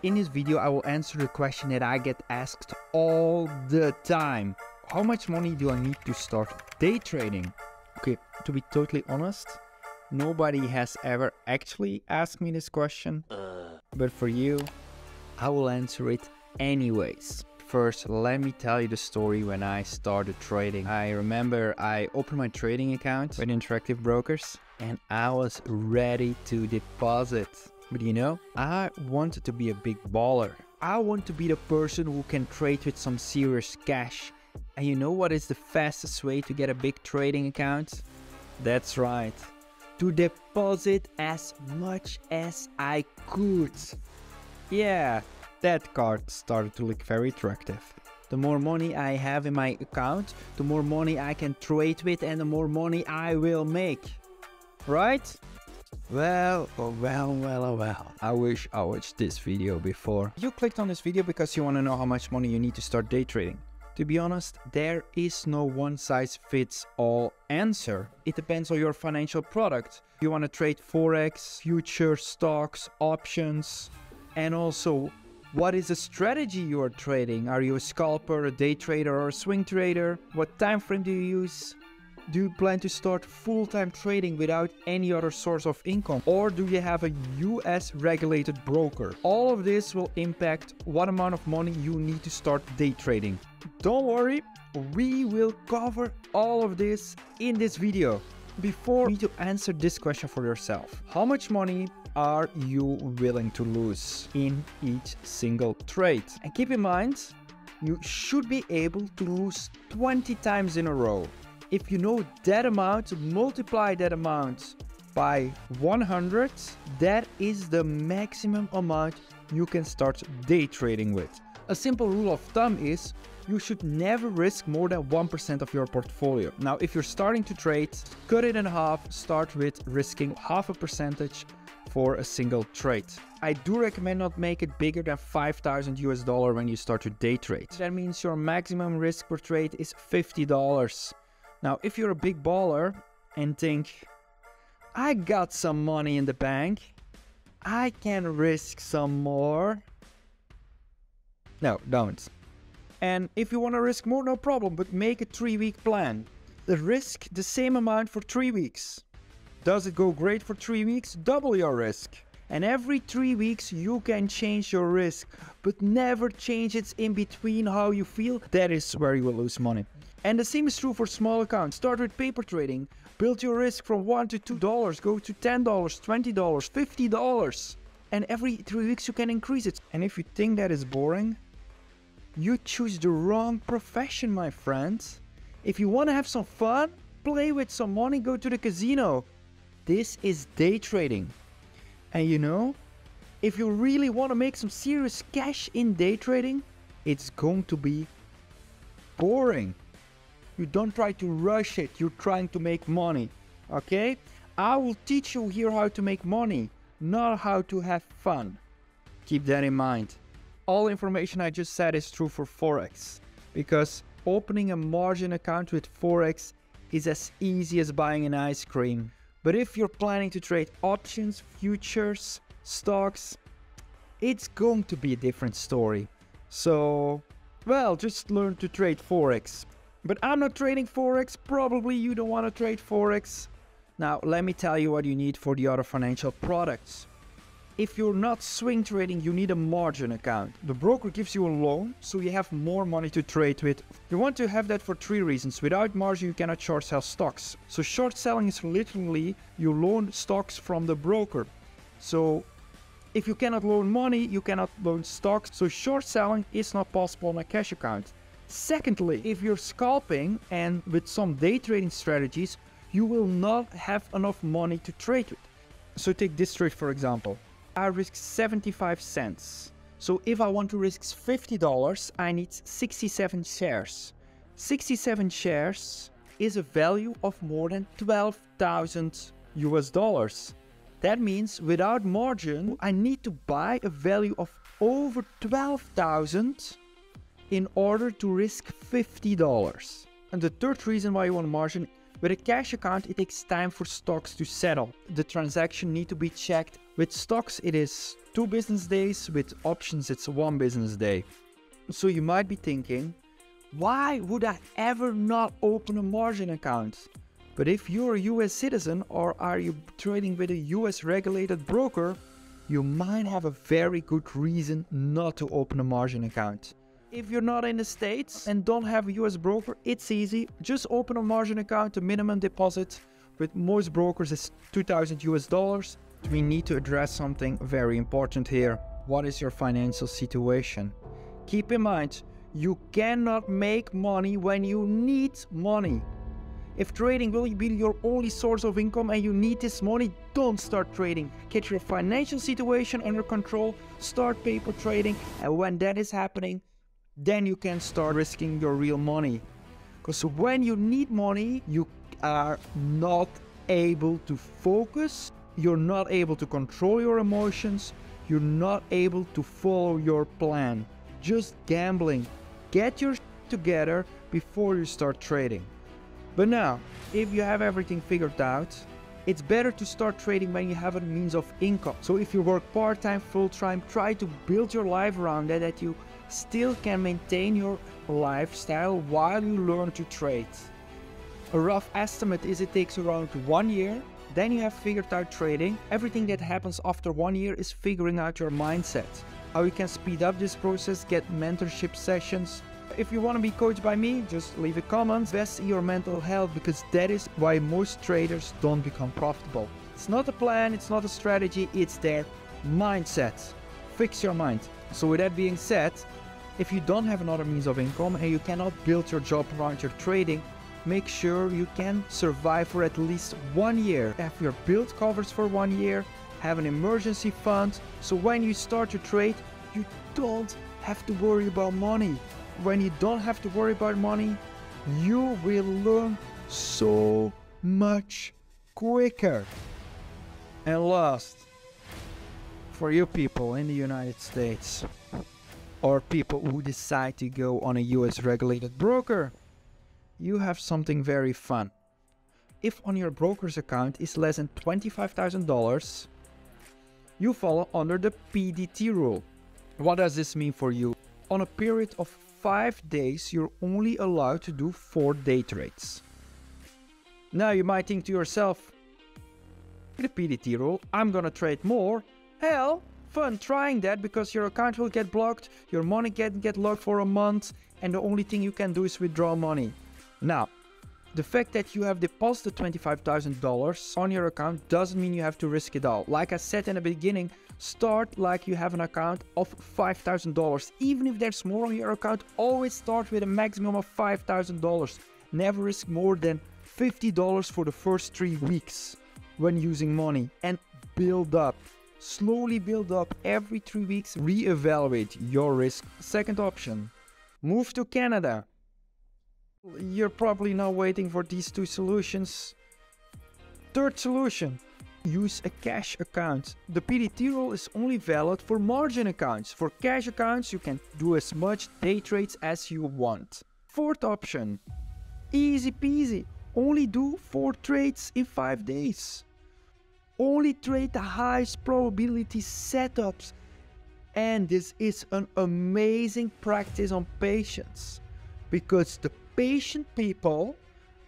In this video, I will answer the question that I get asked all the time. How much money do I need to start day trading? Okay, to be totally honest, nobody has ever actually asked me this question. But for you, I will answer it anyways. First, let me tell you the story when I started trading. I remember I opened my trading account with Interactive Brokers and I was ready to deposit. But you know, I wanted to be a big baller. I want to be the person who can trade with some serious cash. And you know what is the fastest way to get a big trading account? That's right, to deposit as much as I could. Yeah, that card started to look very attractive. The more money I have in my account, the more money I can trade with and the more money I will make. Right? Well. I wish I watched this video before. You clicked on this video because you want to know how much money you need to start day trading. To be honest, there is no one-size-fits-all answer. It depends on your financial product. You want to trade Forex, futures, stocks, options, and also what is the strategy you are trading? Are you a scalper, a day trader, or a swing trader? What time frame do you use? Do you plan to start full-time trading without any other source of income? Or do you have a US regulated broker? All of this will impact what amount of money you need to start day trading. Don't worry, we will cover all of this in this video. Before you need to answer this question for yourself. How much money are you willing to lose in each single trade? And keep in mind, you should be able to lose 20 times in a row. If you know that amount, multiply that amount by 100, that is the maximum amount you can start day trading with. A simple rule of thumb is you should never risk more than 1% of your portfolio. Now, if you're starting to trade, cut it in half, start with risking 0.5% for a single trade. I do recommend not make it bigger than $5,000 when you start to day trade. That means your maximum risk per trade is $50. Now, if you're a big baller and think, I got some money in the bank, I can risk some more. No, don't. And if you want to risk more, no problem, but make a 3-week plan. Risk the same amount for 3 weeks. Does it go great for 3 weeks? Double your risk. And every 3 weeks you can change your risk, but never change it in between how you feel. That is where you will lose money. And the same is true for small accounts. Start with paper trading. Build your risk from $1 to $2. Go to $10, $20, $50. And every 3 weeks you can increase it. And if you think that is boring, you choose the wrong profession, my friends. If you want to have some fun, play with some money, go to the casino. This is day trading. And you know, if you really want to make some serious cash in day trading, it's going to be boring. You don't try to rush it, you're trying to make money, okay? I will teach you here how to make money, not how to have fun. Keep that in mind. All information I just said is true for Forex, because opening a margin account with Forex is as easy as buying an ice cream. But if you're planning to trade options, futures, stocks, it's going to be a different story. So, well, just learn to trade Forex. But I'm not trading Forex, probably you don't want to trade Forex. Now, let me tell you what you need for the other financial products. If you're not swing trading, you need a margin account. The broker gives you a loan, so you have more money to trade with. You want to have that for 3 reasons. Without margin, you cannot short sell stocks. So short selling is literally you loan stocks from the broker. So if you cannot loan money, you cannot loan stocks. So short selling is not possible on a cash account. Secondly, if you're scalping and with some day trading strategies, you will not have enough money to trade with. So take this trade for example. I risk 75 cents. So if I want to risk $50, I need 67 shares. 67 shares is a value of more than 12,000 US dollars. That means without margin, I need to buy a value of over 12,000 in order to risk $50. And the third reason why you want a margin, with a cash account, it takes time for stocks to settle. The transaction need to be checked With stocks, it is 2 business days. With options, it's 1 business day. So you might be thinking, why would I ever not open a margin account? But if you're a US citizen or are you trading with a US regulated broker, you might have a very good reason not to open a margin account. If you're not in the States and don't have a US broker, it's easy. Just open a margin account. The minimum deposit with most brokers is $2,000 US. We need to address something very important here. What is your financial situation? Keep in mind, you cannot make money when you need money. If trading will be your only source of income and you need this money, don't start trading. Get your financial situation under control, start paper trading, and when that is happening, then you can start risking your real money. Because when you need money, you are not able to focus, you're not able to control your emotions, you're not able to follow your plan. Just gambling. Get your shit together before you start trading. But now, if you have everything figured out, it's better to start trading when you have a means of income. So if you work part-time, full-time, try to build your life around that you still can maintain your lifestyle while you learn to trade. A rough estimate is it takes around 1 year. Then you have figured out trading. Everything that happens after 1 year is figuring out your mindset. How you can speed up this process, get mentorship sessions. If you want to be coached by me, just leave a comment. Invest in your mental health, because that is why most traders don't become profitable. It's not a plan, it's not a strategy, it's their mindset. Fix your mind. So with that being said, if you don't have another means of income and you cannot build your job around your trading, make sure you can survive for at least 1 year. Have your build covers for 1 year, have an emergency fund, so when you start to trade, you don't have to worry about money. When you don't have to worry about money, you will learn so much quicker. And last, for you people in the United States, or people who decide to go on a US regulated broker, you have something very fun. If on your broker's account is less than $25,000, you fall under the PDT rule. What does this mean for you? On a period of 5 days, you're only allowed to do 4 day trades. Now you might think to yourself, the PDT rule, I'm gonna trade more. Hell, fun trying that, because your account will get blocked, your money can get locked for a month, and the only thing you can do is withdraw money. Now, the fact that you have deposited $25,000 on your account doesn't mean you have to risk it all. Like I said in the beginning, start like you have an account of $5,000. Even if there's more on your account, always start with a maximum of $5,000. Never risk more than $50 for the first 3 weeks when using money, and build up. Slowly build up. Every 3 weeks, reevaluate your risk. Second option, move to Canada. You're probably now waiting for these 2 solutions. Third solution, use a cash account. The PDT rule is only valid for margin accounts. For cash accounts, you can do as much day trades as you want. Fourth option, easy peasy. Only do 4 trades in 5 days. Only trade the highest probability setups. And this is an amazing practice on patience, because the patient people,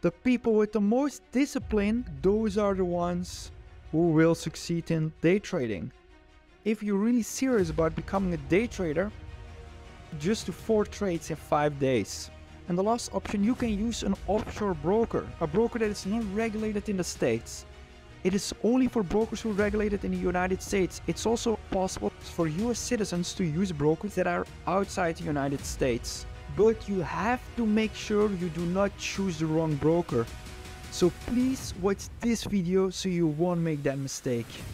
the people with the most discipline, those are the ones who will succeed in day trading. If you're really serious about becoming a day trader, just do 4 trades in 5 days. And the last option, you can use an offshore broker, a broker that is not regulated in the States. It is only for brokers who are regulated in the United States. It's also possible for US citizens to use brokers that are outside the United States. But you have to make sure you do not choose the wrong broker. So please watch this video so you won't make that mistake.